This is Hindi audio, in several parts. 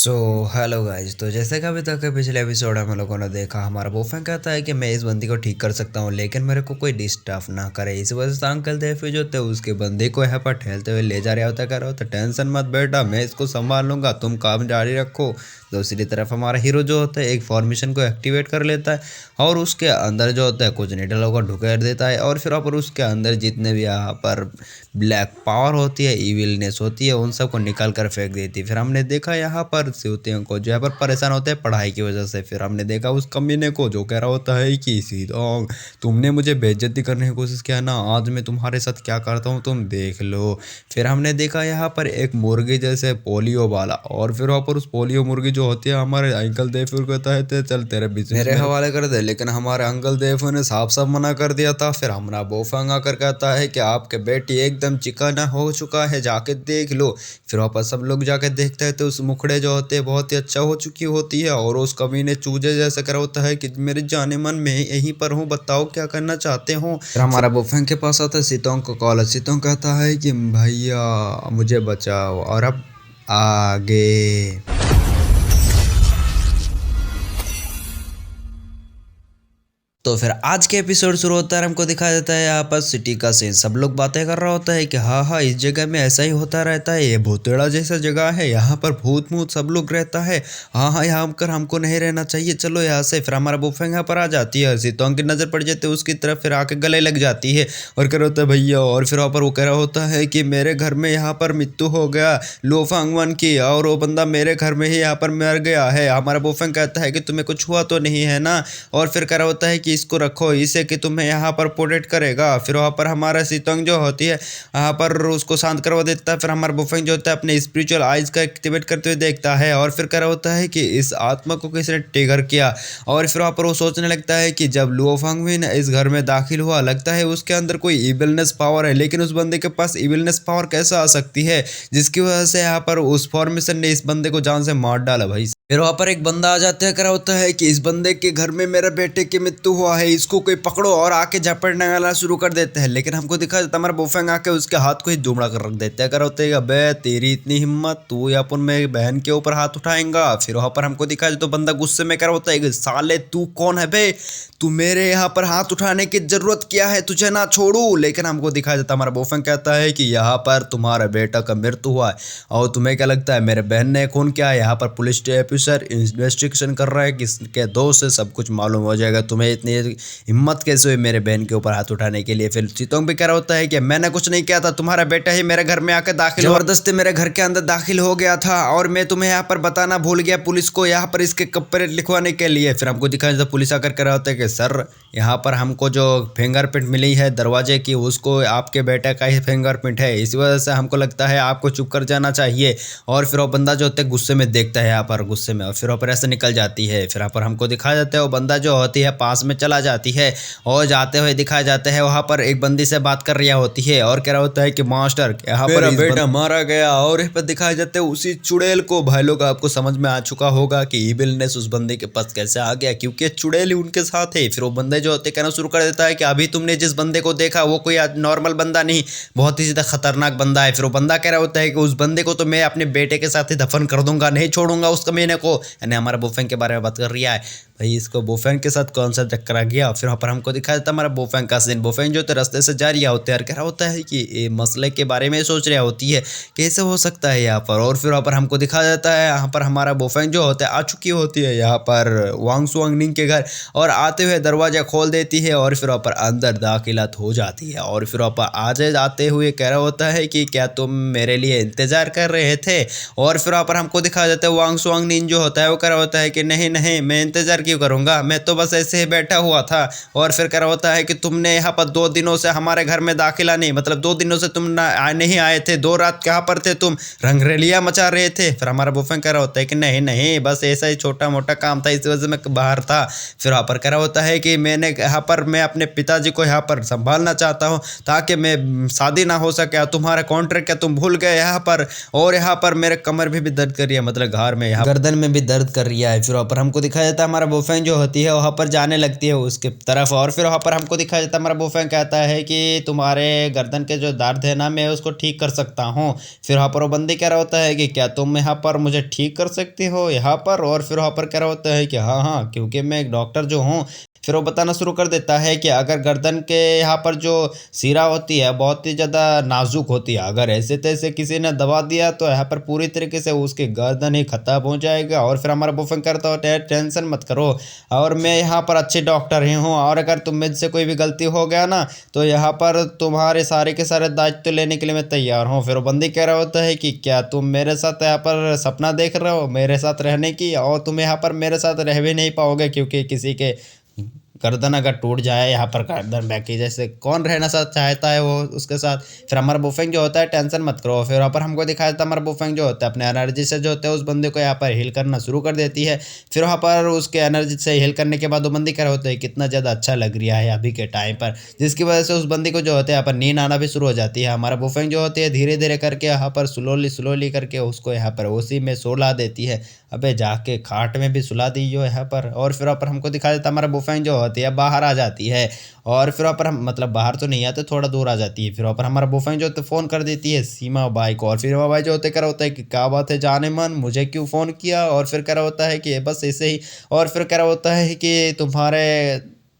So hello guys. तो जैसे कि अभी तक के पिछले एपिसोड में लोगों ने देखा, हमारा बोफन कहता है कि मैं इस बंदी को ठीक कर सकता हूँ लेकिन मेरे को कोई डिस्टर्ब ना करे। इस वजह से अंकल देव जो थे उसके बंदे को यहाँ पर ठहलते हुए ले जा रहा होता, कह रहा होता टेंशन मत बेटा, मैं इसको संभाल लूंगा, तुम काम जारी रखो। दूसरी तरफ हमारा हीरो जो होता है एक फॉर्मेशन को एक्टिवेट कर लेता है और उसके अंदर जो होता है कुछ नीडलों को ढुकेर देता है और फिर पर उसके अंदर जितने भी यहाँ पर ब्लैक पावर होती है, इविलनेस होती है, उन सबको निकाल कर फेंक देती है। फिर हमने देखा यहाँ पर सिवतियों को जो यहाँ पर परेशान होते हैं पढ़ाई की वजह से। फिर हमने देखा उस कमीने को जो कह रहा होता है कि सीधों तुमने मुझे बेइज्जती करने की कोशिश किया ना, आज मैं तुम्हारे साथ क्या करता हूँ तुम देख लो। फिर हमने देखा यहाँ पर एक मुर्गी जैसे पोलियो वाला, और फिर वहाँ पर उस पोलियो मुर्गी जो होती है हमारे अंकल देव कहता है चल तेरे बिजनेस मेरे हवाले कर दे, लेकिन हमारे अंकल देव ने साफ साफ मना कर दिया था। फिर हमारा बोफंग आकर कहता है कि आपके बेटी एकदम चिकना हो चुका है, जाके देख लो। फिर वापस सब लोग जाके देखते हैं तो उस मुखड़े जो होते हैं बहुत ही अच्छा हो चुकी होती है और उस कमीने चूजे जैसा कर होता है कि मेरे जाने मन में यहीं पर हूँ, बताओ क्या करना चाहते हो। फिर हमारा बोफंग के पास आता है सीतोंग को कॉल। सीतोंग कहता है कि भैया मुझे बचाओ, और अब आगे। तो फिर आज के एपिसोड शुरू होता है, हमको दिखाया देता है यहाँ पर सिटी का सीन। सब लोग बातें कर रहा होता है कि हाँ इस जगह में ऐसा ही होता रहता है, ये भूतेड़ा जैसा जगह है, यहाँ पर भूत मूत सब लोग रहता है। हाँ यहाँ कर हमको नहीं रहना चाहिए, चलो यहाँ से। फिर हमारा बुफेंग यहाँ पर आ जाती है, सीतोंग की नज़र पड़ जाती है उसकी तरफ, फिर आके गले लग जाती है और कह रहा होता है भैया। और फिर वहाँ पर वो कह रहा होता है कि मेरे घर में यहाँ पर मृत्यु हो गया लोफांग वन की, और वो बंदा मेरे घर में ही यहाँ पर मर गया है। हमारा बुफेंग कहता है कि तुम्हें कुछ हुआ तो नहीं है ना, और फिर कह रहा होता है कि इसको रखो, इसे कि तुम्हें यहाँ पर प्रोटेक्ट करेगा। फिर वहाँ पर हमारा सीतोंग जो होती है यहाँ पर उसको शांत करवा देता है। फिर हमारा बुफेंग जो होता है अपने स्पिरिचुअल आइज का एक्टिवेट करते हुए देखता है और फिर कह रहा होता है कि इस आत्मा को किसने ट्रिगर किया। और फिर वहाँ पर वो सोचने लगता है कि जब लुओफांग भी इस घर में दाखिल हुआ, लगता है उसके अंदर कोई इविलनेस पावर है, लेकिन उस बंदे के पास इविलनेस पावर कैसे आ सकती है, जिसकी वजह से यहाँ पर उस फॉर्मेशन ने इस बंदे को जान से मार डाला भाई। फिर वहाँ पर एक बंदा आ जाता है, कह रहा होता है कि इस बंदे के घर में मेरे बेटे की मृत्यु हुआ है, इसको कोई पकड़ो, और आके झपटने वाला शुरू कर देते हैं। लेकिन हमको दिखा जाता है हमारा बोफेंग आके उसके हाथ को ही दुमड़ा कर रख देते हैं। कह रहा होता है अबे तेरी इतनी हिम्मत, तू या अपन मेरी बहन के ऊपर हाथ उठाएंगा। फिर वहाँ पर हमको दिखा जाता तो बंदा गुस्से में कह रहा होता है साले तू कौन है बे, तू मेरे यहाँ पर हाथ उठाने की जरूरत क्या है, तुझे ना छोड़ू। लेकिन हमको दिखाया जाता हमारा बोफेंग कहता है कि यहाँ पर तुम्हारे बेटा का मृत्यु हुआ है और तुम्हें क्या लगता है मेरे बहन ने खून किया है। यहाँ पर पुलिस ऑफिसर इन्वेस्टिगेशन कर रहा है, किसके दोस्त से सब कुछ मालूम हो जाएगा। तुम्हें इतनी हिम्मत कैसे हुई मेरे बहन के ऊपर हाथ उठाने के लिए। फिर सीतोंग भी कह रहा होता है कि मैंने कुछ नहीं किया था, तुम्हारा बेटा ही मेरे घर में आकर दाखिल जबरदस्ती मेरे घर के अंदर दाखिल हो गया था, और मैं तुम्हें यहाँ पर बताना भूल गया पुलिस को यहाँ पर इसके कपड़े लिखवाने के लिए। फिर हमको दिखाया जाता पुलिस आकर कह रहा होता है कि सर यहाँ पर हमको जो फिंगरप्रिंट मिली है दरवाजे की, उसको आपके बेटे का ही फिंगरप्रिंट है, इसी वजह से हमको लगता है आपको चुप कर जाना चाहिए। और फिर वो बंदा जो होता है गुस्से में देखता है यहाँ पर गुस्से में, और फिर वहाँ ऐसे निकल जाती है। फिर यहाँ पर हमको दिखाया जाता है वो बंदा जो होती है पास में चला जाती है और जाते हुए दिखाया जाता है वहाँ पर एक बंदी से बात कर रही होती है और कह रहा होता है कि मास्टर यहाँ पर बेटा मारा गया। और यहाँ पर दिखाया जाता है उसी चुड़ैल को। भाई लोग आपको समझ में आ चुका होगा कि इविलनेस उस बंदे के पास कैसे आ गया, क्योंकि चुड़ैल ही उनके साथ है। फिर वो बंदे जो होते कहना शुरू कर देता है कि अभी तुमने जिस बंदे को देखा वो कोई नॉर्मल बंदा नहीं, बहुत ही ज्यादा खतरनाक बंदा है। फिर वो बंदा कह रहा होता है कि उस बंदे को तो मैं अपने बेटे के साथ ही दफन कर दूंगा, नहीं छोड़ूंगा उस कमीने को। यानी हमारा बोफेंग के बारे में बात कर रहा है भाई, इसको बोफेंग के साथ कौन सा चक्कर आ गया। फिर वहाँ पर हमको दिखाया जाता है हमारा बोफेंग का सीन। बोफेंग जो तो रास्ते से जा रहा होता है और कह रहा होता है कि ये मसले के बारे में सोच रहा होती है कैसे हो सकता है यहाँ पर। और फिर वहाँ पर हमको दिखाया जाता है यहाँ पर हमारा बोफेंग जो होता है आ चुकी होती है यहाँ पर वांग सुआंगनिंग के घर, और आते हुए दरवाजा खोल देती है और फिर वहाँ पर अंदर दाखिलात हो जाती है। और फिर वहाँ पर आज आते हुए कह रहा होता है कि क्या तुम मेरे लिए इंतजार कर रहे थे। और फिर वहाँ पर हमको दिखाया जाता है वांग सुआंगनिंग जो होता है वो कह रहा होता है कि नहीं नहीं मैं इंतजार क्यों करूंगा, मैं तो बस ऐसे ही बैठा हुआ था। और फिर कह रहा होता है कि तुमने यहाँ पर 2 दिनों से हमारे घर में दाखिला नहीं, मतलब 2 दिनों से तुम नहीं आए थे, 2 रात कहाँ पर थे तुम, रंगरेलिया मचा रहे थे। फिर हमारा बुफेंग कह रहा होता है कि नहीं नहीं बस ऐसा ही छोटा मोटा काम था, इस वजह से मैं बाहर था। फिर वहाँ पर कह रहा होता है कि मैंने यहाँ पर मैं अपने पिताजी को यहाँ पर संभालना चाहता हूँ ताकि मैं शादी ना हो सके, तुम्हारा कॉन्ट्रैक्ट क्या तुम भूल गए यहाँ पर। और यहाँ पर मेरे कमर भी दर्द कर रही है, मतलब घर में यहाँ गर्दन गर्दन में भी दर्द कर रही है। फिर वहाँ पर हमको दिखाया जाता है हमारा बॉयफ्रेंड जो होती है वहाँ पर जाने लगती है उसके तरफ, और फिर वहाँ पर हमको दिखाया जाता है हमारा बॉयफ्रेंड कहता है कि तुम्हारे गर्दन के जो दर्द है ना मैं उसको ठीक कर सकता हूँ। फिर वहाँ पर वो बंदी कह रहा होता है कि क्या तुम यहाँ पर मुझे ठीक कर सकती हो यहाँ पर, और फिर वहाँ पर कह रहा होता है कि हाँ हाँ क्योंकि मैं एक डॉक्टर जो हूँ। फिर वो बताना शुरू कर देता है कि अगर गर्दन के यहाँ पर जो सिरा होती है बहुत ही ज़्यादा नाजुक होती है, अगर ऐसे तैसे किसी ने दबा दिया तो यहाँ पर पूरी तरीके से उसकी गर्दन ही खत्म हो जाएगा। और फिर हमारा बॉयफ्रेंड करता होता है टेंशन मत करो, और मैं यहाँ पर अच्छे डॉक्टर ही हूँ, और अगर तुम मुझसे कोई भी गलती हो गया ना तो यहाँ पर तुम्हारे सारे के सारे दायित्व लेने के लिए मैं तैयार हूँ। फिर वो बंदी कह रहा होता है कि क्या तुम मेरे साथ यहाँ पर सपना देख रहे हो मेरे साथ रहने की, और तुम यहाँ पर मेरे साथ रह भी नहीं पाओगे क्योंकि किसी के गर्दन अगर टूट जाए यहाँ पर गर्दन बैठी जैसे कौन रहना साथ चाहता है वो उसके साथ। फिर हमारा बुफेंग जो होता है टेंशन मत करो, फिर वहाँ पर हमको दिखाया जाता है हमारा बुफेंग जो होता है अपने एनर्जी से जो होता है उस बंदे को यहाँ पर हील करना शुरू कर देती है। फिर वहाँ पर उसके एनर्जी से हील करने के बाद वो बंदी कर होता है कितना ज़्यादा अच्छा लग रहा है अभी के टाइम पर, जिसकी वजह से उस बंदी को जो होता है यहाँ पर नींद आना भी शुरू हो जाती है। हमारा बुफेंग जो होती है धीरे धीरे करके यहाँ पर स्लोली स्लोली करके उसको यहाँ पर उसी में सुला देती है। अबे जाके खाट में भी सुला दी जो यहाँ पर। और फिर वहाँ पर हमको दिखा देता हमारा बुफेंग जो होती है बाहर आ जाती है, और फिर वहाँ पर हम मतलब बाहर तो नहीं आते थोड़ा दूर आ जाती है। फिर वहाँ पर हमारा बुफेंग जो होता है फ़ोन कर देती है सीमा बाई को, और फिर वह बाई जो होते कर होता है कि क्या बात है जाने मन मुझे क्यों फ़ोन किया, और फिर कह रहा होता है कि बस ऐसे ही, और फिर कह रहा होता है कि तुम्हारे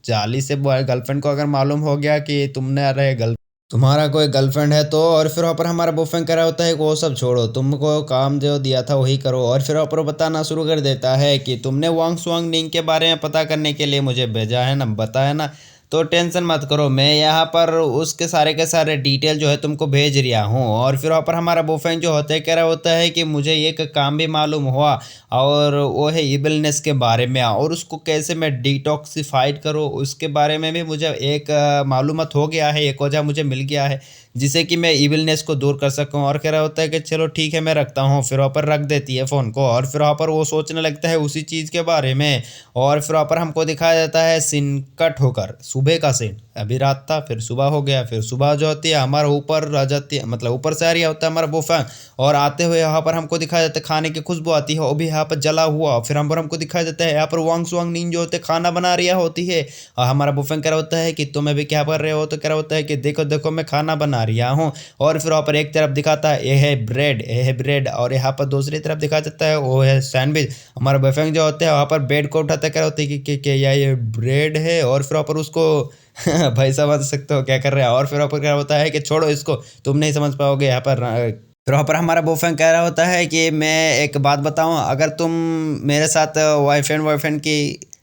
जाली से गर्लफ्रेंड को अगर मालूम हो गया कि तुमने अरे तुम्हारा कोई गर्लफ्रेंड है तो, और फिर वहाँ पर हमारा बॉयफ्रेंड कह रहा होता है कि वो सब छोड़ो तुमको काम जो दिया था वही करो। और फिर वहाँ पर वो बताना शुरू कर देता है कि तुमने वांग सुआंग निंग के बारे में पता करने के लिए मुझे भेजा है ना, बताया ना, तो टेंशन मत करो मैं यहाँ पर उसके सारे के सारे डिटेल जो है तुमको भेज रहा हूँ। और फिर वहाँ पर हमारा बॉयफ्रेंड जो होता है कह रहा होता है कि मुझे एक काम भी मालूम हुआ, और वो है इविलनेस के बारे में, और उसको कैसे मैं डिटॉक्सिफाइड करूँ उसके बारे में भी मुझे एक मालूमात हो गया है, एक वजह मुझे मिल गया है जिससे कि मैं इविलनेस को दूर कर सकूं। और कह रहा होता है कि चलो ठीक है मैं रखता हूँ। फिर वहाँ पर रख देती है फ़ोन को, और फिर वहाँ पर वो सोचने लगता है उसी चीज़ के बारे में। और फिर वहाँ पर हमको दिखाया जाता है सीन कट होकर सुबह का सीन, अभी रात था फिर सुबह हो गया, फिर सुबह जो होती है हमारे ऊपर आ जाती है मतलब ऊपर से आ रही होता है हमारा बुफेंग, और आते हुए यहाँ पर हमको दिखाया जाता है खाने की खुशबू आती है वो भी यहाँ पर जला हुआ। फिर हम पर हमको दिखाया जाता है यहाँ पर वांग सुआंग नींद जो होते हैं खाना बना रही होती है, और हमारा बुफेंग कह रहा होता है कि तुम अभी क्या कर रहे हो, तो कह रहा होता है कि देखो देखो मैं खाना बना रहा हूँ। और फिर वहाँ पर एक तरफ दिखाता है ये है ब्रेड, और यहाँ पर दूसरी तरफ दिखा जाता है वो है सैंडविच। हमारा बॉयफ्रेंड जो होता है वहाँ पर ब्रेड को उठाता क्या होता है कि ये ब्रेड है, और फिर वहाँ पर उसको भाई समझ सकते हो क्या कर रहे हैं। और फिर वहाँ पर क्या होता है कि छोड़ो इसको तुम नहीं समझ पाओगे यहाँ पर। फिर वहाँ पर हमारा बॉयफ्रेंड कह रहा होता है कि मैं एक बात बताऊँ, अगर तुम मेरे साथ बॉयफ्रेंड की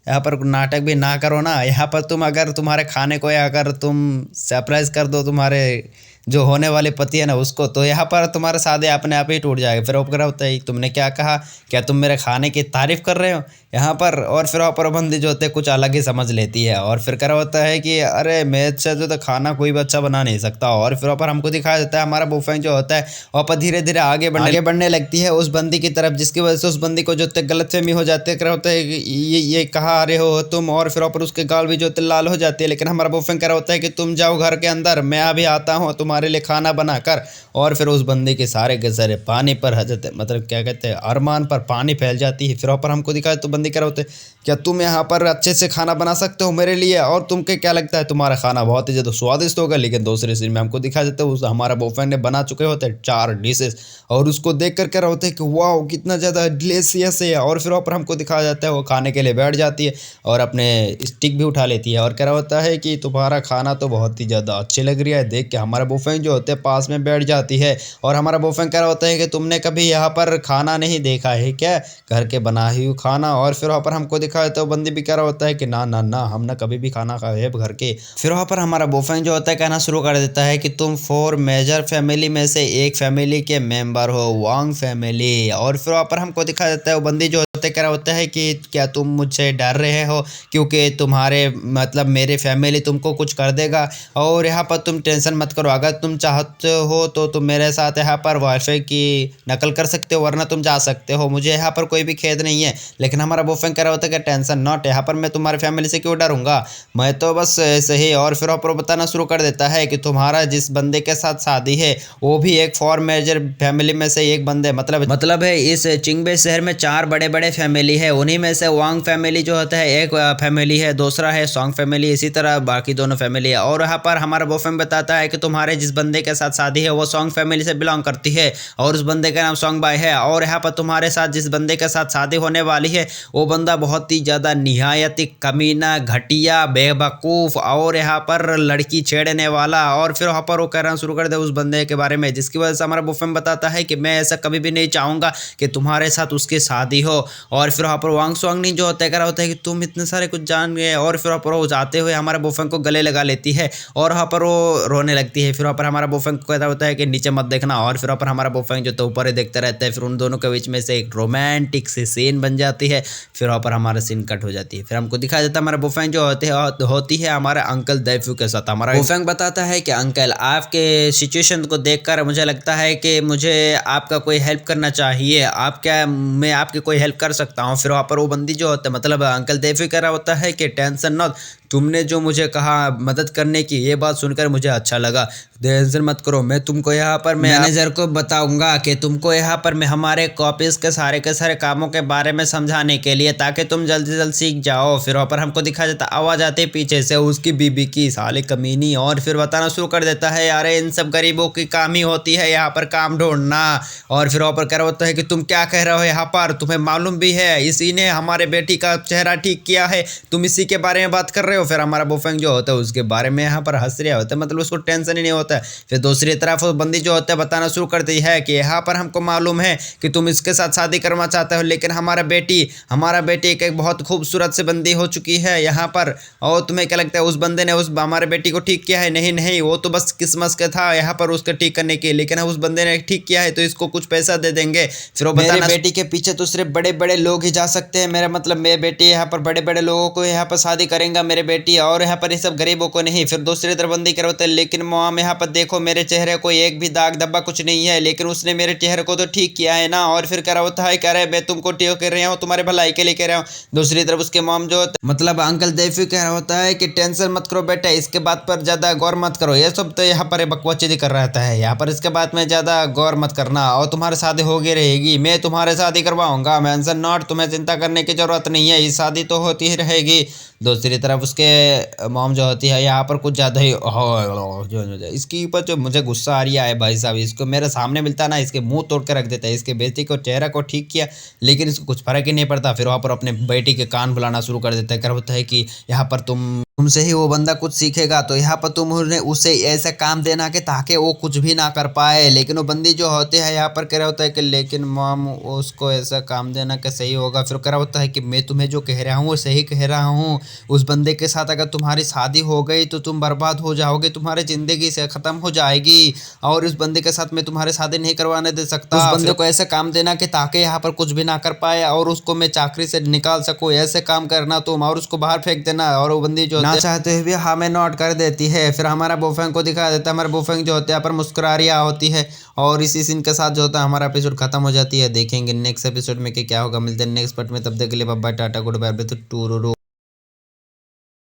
यहाँ पर नाटक भी ना करो ना, यहाँ पर तुम अगर तुम्हारे खाने को या अगर तुम सरप्राइज़ कर दो तुम्हारे जो होने वाले पति है ना उसको, तो यहाँ पर तुम्हारा शादी अपने आप ही टूट जाएगा। फिर वो कह रहा होता है तुमने क्या कहा, क्या तुम मेरे खाने की तारीफ़ कर रहे हो यहाँ पर। और फिर वहाँ पर बंदी जो होते हैं कुछ अलग ही समझ लेती है, और फिर कह रहा होता है कि अरे मेरे से तो खाना कोई भी अच्छा बना नहीं सकता। और फिर वहाँ पर हमको दिखाया जाता है हमारा बॉयफ्रेंड जो होता है वहाँ पर धीरे धीरे आगे बढ़ने लगती है उस बंदी की तरफ, जिसकी वजह से उस बंदी को जो होते गलतफहमी हो जाती है। कह रहा होता है कि ये कहाँ आ रहे हो तुम, और फिर वहाँ पर उसके गाल भी जो होते लाल हो जाती है। लेकिन हमारा बॉयफ्रेंड कह रहा होता है कि तुम जाओ घर के अंदर मैं अभी आता हूँ तुम्हारे लिए खाना बना कर। और फिर उस बंदे के सारे पानी पर हजरत मतलब क्या कहते हैं अरमान पर पानी फैल जाती है। फिर वहाँ पर हमको दिखाया तो बंदी कह रहे होते क्या तुम यहाँ पर अच्छे से खाना बना सकते हो मेरे लिए, और तुमको क्या लगता है तुम्हारा खाना बहुत ही ज़्यादा स्वादिष्ट होगा। लेकिन दूसरे सीन में हमको दिखाया जाता है उस हमारा बॉयफ्रेंड ने बना चुके होते हैं 4 डिशेस, और उसको देख कर कह रहा होता है कि वाह कितना ज़्यादा डिलीशियस है। और फिर वहाँ पर हमको दिखाया जाता है वो खाने के लिए बैठ जाती है और अपने स्टिक भी उठा लेती है, और कह रहा होता है कि तुम्हारा खाना तो बहुत ही ज़्यादा अच्छी लग रही है। देख के हमारा बॉयफ्रेंड जो होते हैं पास में बैठ जाती है, और हमारा बॉयफ्रेंड कह रहा होता है कि तुमने कभी यहाँ पर खाना नहीं देखा है क्या, घर के बना ही खाना। और फिर वहाँ पर हमको दिखाया तो बंदी भी कह रहा होता है कि ना ना ना हमने कभी भी खाना खाया है घर के। फिर वहाँ पर हमारा बॉयफ्रेंड जो होता है कहना शुरू कर देता है कि तुम 4 मेजर फैमिली में से एक फैमिली के मेंबर हो, वांग फैमिली। और फिर वहाँ पर हमको दिखाया जाता है वो बंदी जो होते कह रहा होता है कि क्या तुम मुझसे डर रहे हो क्योंकि तुम्हारे मतलब मेरे फैमिली तुमको कुछ कर देगा, और यहाँ पर तुम टेंशन मत करो, अगर तुम चाहते हो तो तुम मेरे साथ यहाँ पर वाईफाई की नकल कर सकते हो, वरना तुम जा सकते हो, मुझे यहाँ पर कोई भी खेद नहीं है। लेकिन हमारा बॉयफ्रेंड कह रहा होता है कि टेंशन नॉट, यहाँ पर मैं तुम्हारी फैमिली से क्यों डरूंगा, मैं तो बस ऐसे ही। और फिर ऊपर बताना शुरू कर देता है कि तुम्हारा जिस बंदे के साथ शादी है वो भी एक फॉर मेजर फैमिली में से एक बंदे, मतलब है इस चिंगबे शहर में 4 बड़े बड़े फैमिली है, उन्हीं में से वांग फैमिली जो होता है एक फैमिली है, दूसरा है सॉन्ग फैमिली, इसी तरह बाकी दोनों फैमिली है। और यहाँ पर हमारा बॉयफ्रेंड बताता है कि तुम्हारे जिस बंदे के साथ शादी है वो सॉन्ग फैमिली से बिलोंग करती है और उस बंदे का नाम सॉन्ग बाय है। और यहाँ पर तुम्हारे साथ जिस बंदे के साथ शादी होने वाली है वो बंदा बहुत ही ज़्यादा निहायत कमीना, घटिया, बेवकूफ़ और यहाँ पर लड़की छेड़ने वाला। और फिर वहाँ पर वो कहना शुरू कर दे उस बंदे के बारे में, जिसकी वजह से हमारा बॉयफ्रेंड बताता है कि मैं ऐसा कभी भी नहीं चाहूँगा कि तुम्हारे साथ उसकी शादी हो। और फिर वहाँ पर वांग स्वांगनी जो होता है कह रहा होता है कि तुम इतने सारे कुछ जान गए। और फिर वहाँ पर वो जाते हुए हमारे बॉयफ्रेंड को गले लगा लेती है और वहाँ पर वो रोने लगती है। फिर वहाँ पर हमारा बॉयफ्रेंड को कहता होता है कि नीचे मत देखना। और फिर वहाँ पर हमारा बॉयफ्रेंड जो तो ऊपर ही देखता रहता है। फिर उन दोनों के बीच में से एक रोमांटिक सी सीन बन जाती है। फिर वहाँ पर हमारा सीन कट हो जाती है। फिर हमको दिखाया जाता है हमारा बॉयफ्रेंड जो होती है हमारे अंकल दैफू के साथ। हमारा बॉयफ्रेंड बताता है कि अंकल आपके सिचुएशन को देखकर मुझे लगता है कि मुझे आपका कोई हेल्प करना चाहिए, आप क्या मैं आपकी कोई हेल्प कर सकता हूँ। फिर वहाँ पर वो बंदी जो होता है मतलब अंकल दैफू कह रहा होता है कि टेंशन नॉट, तुमने जो मुझे कहा मदद करने की, ये बात सुनकर मुझे अच्छा लगा, टेंशन मत करो, मैं तुमको यहाँ पर मैनेजर को बताऊंगा कि तुमको यहाँ पर मैं हमारे कॉपीज के सारे कामों के बारे में समझाने के लिए, ताकि तुम जल्द से जल्द सीख जाओ। फिर वहाँ पर हमको दिखा जाता आवाज़ आती है पीछे से उसकी बीबी की, साले कमीनी। और फिर बताना शुरू कर देता है यार इन सब गरीबों की काम ही होती है यहाँ पर काम ढूंढना। और फिर वहाँ पर कह रहा होता है कि तुम क्या कह रहे हो, यहाँ पर तुम्हें मालूम भी है इसी ने हमारे बेटी का चेहरा ठीक किया है, तुम इसी के बारे में बात कर रहे हो। फिर हमारा बॉयफ्रेंड जो होता है उसके बारे में यहाँ पर हंस रहा होता है, मतलब उसको टेंशन ही नहीं होता है। फिर दूसरी तरफ वो बंदी जो होता है बताना शुरू करती है कि यहाँ पर हमको मालूम है कि तुम इसके साथ शादी करना चाहते हो, लेकिन हमारा बेटी एक बहुत खूबसूरत से बंदी हो चुकी है यहाँ पर। और तुम्हें क्या लगता है उस बंदे ने उस हमारे बेटी को ठीक किया है? नहीं, वो तो बस किस्मत का था यहाँ पर उसके ठीक करने के, लेकिन उस बंदे ने ठीक किया है तो इसको कुछ पैसा दे देंगे। फिर वो बताना बेटी के पीछे तो सिर्फ बड़े बड़े लोग ही जा सकते हैं, मेरा मतलब मेरे बेटी यहाँ पर बड़े बड़े लोगों को यहाँ पर शादी करेंगे मेरे बेटी, और यहाँ पर ये सब गरीबों को नहीं। फिर दूसरी तरफ बंदी कर होता है लेकिन मॉम यहाँ पर देखो मेरे चेहरे को एक भी दाग धब्बा कुछ नहीं है, लेकिन उसने मेरे चेहरे को तो ठीक किया है ना। और फिर कह रहा होता है कह रहे मैं तुमको ठीक कर रहा हूँ, तुम्हारे भलाई के लिए कह रहा हूँ। दूसरी तरफ उसके मॉम जो मतलब अंकल दैफू कह रहा होता है कि टेंशन मत करो बेटा, इसके बात पर ज्यादा गौर मत करो, ये सब तो यहाँ पर बकवाची कर रहता है यहाँ पर, इसके बाद में ज्यादा गौर मत करना और तुम्हारी शादी होगी रहेगी, मैं तुम्हारे शादी करवाऊंगा, मेंशन नॉट, तुम्हें चिंता करने की जरूरत नहीं है, ये शादी तो होती ही रहेगी। दूसरी तरफ उसके मॉम जो होती है यहाँ पर कुछ ज़्यादा ही जो इसके ऊपर जो मुझे गुस्सा आ रहा है भाई साहब, इसको मेरे सामने मिलता ना इसके मुंह तोड़ के रख देता है। इसके बेटी को चेहरा को ठीक किया लेकिन इसको कुछ फर्क ही नहीं पड़ता। फिर वहाँ पर अपने बेटी के कान बुलाना शुरू कर देता है, कर होता है कि यहाँ पर तुमसे ही वो बंदा कुछ सीखेगा, तो यहाँ पर तुम उसे ऐसा काम देना कि ताकि वो कुछ भी ना कर पाए। लेकिन वो बंदी जो होते हैं यहाँ पर कह रहा होता है कि लेकिन मॉम उसको ऐसा काम देना कि सही होगा। फिर कह रहा होता है कि मैं तुम्हें जो कह रहा हूँ वो सही कह रहा हूँ, उस बंदे के साथ अगर तुम्हारी शादी हो गई तो तुम बर्बाद हो जाओगे, तुम्हारी जिंदगी से खत्म हो जाएगी, और उस बंदे के साथ मैं तुम्हारी शादी नहीं करवाने दे सकता। उस बंदे को ऐसा काम देना कि ताकि यहाँ पर कुछ भी ना कर पाए और उसको मैं चाकरी से निकाल सकूँ, ऐसे काम करना तुम, और उसको बाहर फेंक देना। और वो बंदी जो ना चाहते हुए हमें नोट कर देती है। फिर हमारा बॉयफ्रेंड को दिखा देता है, हमारा बॉयफ्रेंड जो होता है यहाँ पर मुस्कुरा रही होती है, और इसी सीन के साथ जो होता है हमारा एपिसोड खत्म हो जाती है। देखेंगे नेक्स्ट एपिसोड में क्या होगा, मिलते हैं नेक्स्ट पार्ट में, तब तक के लिए bye bye tata good bye.